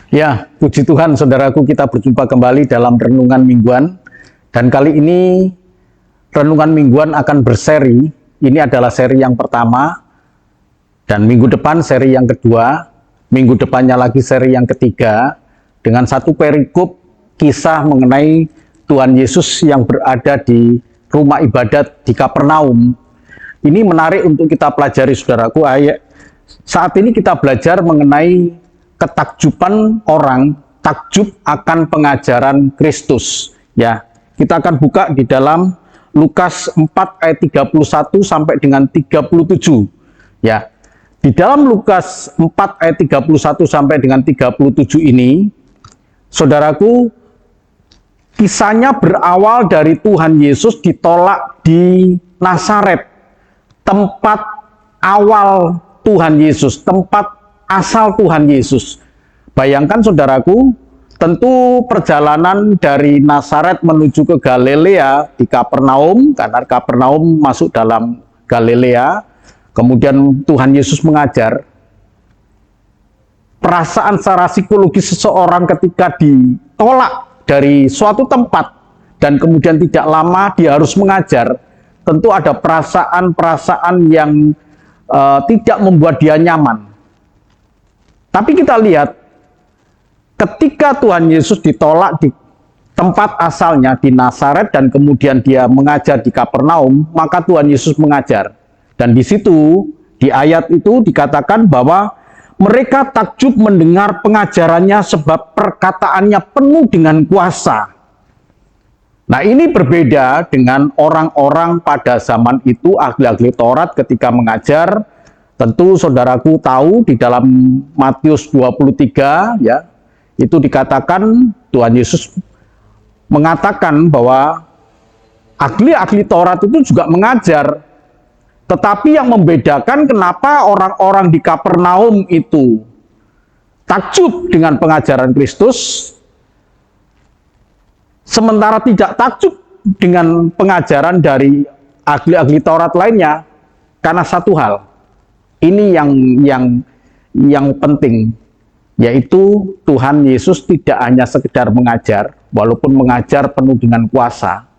Ya, puji Tuhan saudaraku, kita berjumpa kembali dalam renungan mingguan. Dan kali ini renungan mingguan akan berseri. Ini adalah seri yang pertama. Dan minggu depan seri yang kedua. Minggu depannya lagi seri yang ketiga. Dengan satu perikop kisah mengenai Tuhan Yesus yang berada di rumah ibadat di Kapernaum. Ini menarik untuk kita pelajari saudaraku. Saat ini kita belajar mengenai ketakjuban orang, takjub akan pengajaran Kristus. Ya, kita akan buka di dalam Lukas 4 ayat 31 sampai dengan 37. Ya, di dalam Lukas 4 ayat 31 sampai dengan 37 ini, saudaraku, kisahnya berawal dari Tuhan Yesus ditolak di Nazaret, tempat awal Tuhan Yesus, tempat asal Tuhan Yesus. Bayangkan saudaraku, tentu perjalanan dari Nazaret menuju ke Galilea di Kapernaum, karena Kapernaum masuk dalam Galilea, kemudian Tuhan Yesus mengajar. Perasaan secara psikologis seseorang ketika ditolak dari suatu tempat dan kemudian tidak lama dia harus mengajar, tentu ada perasaan-perasaan yang tidak membuat dia nyaman. Tapi kita lihat, ketika Tuhan Yesus ditolak di tempat asalnya di Nazaret dan kemudian dia mengajar di Kapernaum, maka Tuhan Yesus mengajar. Dan di situ, di ayat itu dikatakan bahwa mereka takjub mendengar pengajarannya sebab perkataannya penuh dengan kuasa. Nah, ini berbeda dengan orang-orang pada zaman itu, ahli-ahli Taurat ketika mengajar. Tentu saudaraku tahu di dalam Matius 23 ya, itu dikatakan Tuhan Yesus mengatakan bahwa ahli-ahli Taurat itu juga mengajar. Tetapi yang membedakan kenapa orang-orang di Kapernaum itu takjub dengan pengajaran Kristus, sementara tidak takjub dengan pengajaran dari ahli-ahli Taurat lainnya, karena satu hal. Ini yang penting, yaitu Tuhan Yesus tidak hanya sekedar mengajar, walaupun mengajar penuh dengan kuasa,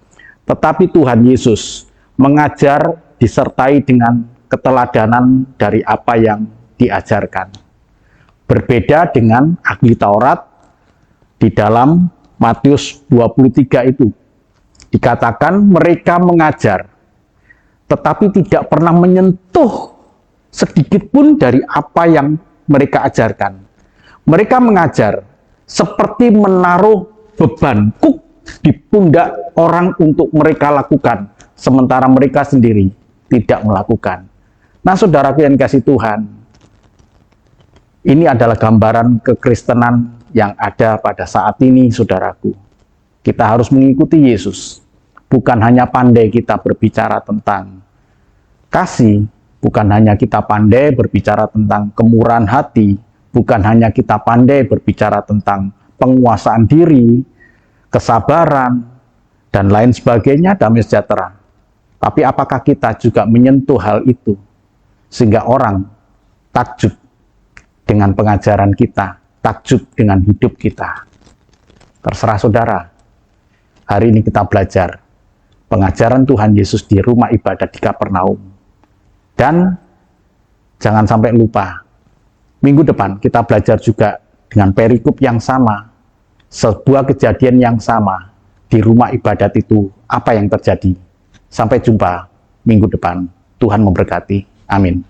tetapi Tuhan Yesus mengajar disertai dengan keteladanan dari apa yang diajarkan. Berbeda dengan ahli Taurat di dalam Matius 23 itu, dikatakan mereka mengajar, tetapi tidak pernah menyentuh sedikit pun dari apa yang mereka ajarkan. Mereka mengajar seperti menaruh beban kuk di pundak orang untuk mereka lakukan, sementara mereka sendiri tidak melakukan. Nah, saudaraku yang kasih Tuhan, ini adalah gambaran kekristenan yang ada pada saat ini, saudaraku. Kita harus mengikuti Yesus. Bukan hanya pandai kita berbicara tentang kasih, bukan hanya kita pandai berbicara tentang kemurahan hati, bukan hanya kita pandai berbicara tentang penguasaan diri, kesabaran, dan lain sebagainya, damai sejahtera. Tapi apakah kita juga menyentuh hal itu, sehingga orang takjub dengan pengajaran kita, takjub dengan hidup kita? Terserah saudara. Hari ini kita belajar pengajaran Tuhan Yesus di rumah ibadat di Kapernaum. Dan jangan sampai lupa, minggu depan kita belajar juga dengan perikop yang sama, sebuah kejadian yang sama di rumah ibadat itu, apa yang terjadi. Sampai jumpa minggu depan. Tuhan memberkati. Amin.